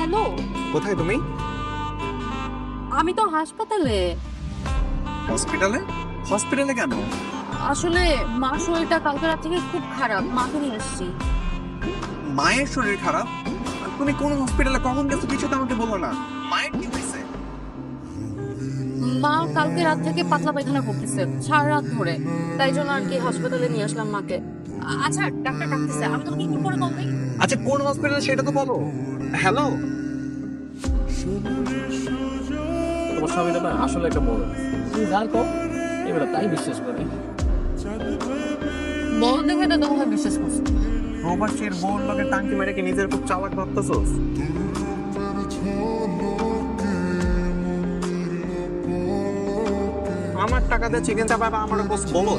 Hello, কোথায় তুমি? আমি তো হাসপাতালে। হসপিটালে? হসপিটালে কেন? আসলে মার শরীরটা কালকে রাত থেকে খুব খারাপ, মাকে নিয়ে এসেছি। মায়ের শরীর খারাপ? আর তুমি কোন হসপিটালে কখন গেছো কিছু তো আমাকে বলো না। মায়ের কি হয়েছে? মা কালকে রাত থেকে পাতলা পায়খানা করতেছে সারা রাত ধরে, তাই জন্য আর কি হাসপাতালে নিয়ে আসলাম মাকে। আচ্ছা, ডাক্তার ডাকতেছে, আমি তোমাকে একটু পরে কল দিই। আচ্ছা কোন হসপিটালে সেটা তো বলো। হ্যালো। তোমার স্বামীটা না আসলে একটা বড়, তুমি যা কও এগুলো তাই বিশ্বাস করে। বল দেখে তো তোমাকে বিশ্বাস করছি। প্রবাসীর বোন লোকে টাঙ্কি মেরে কি নিজের খুব চালাক ভাবতেছোস? আমার টাকা দিয়ে চিকেন চাপ আমার বস বলো।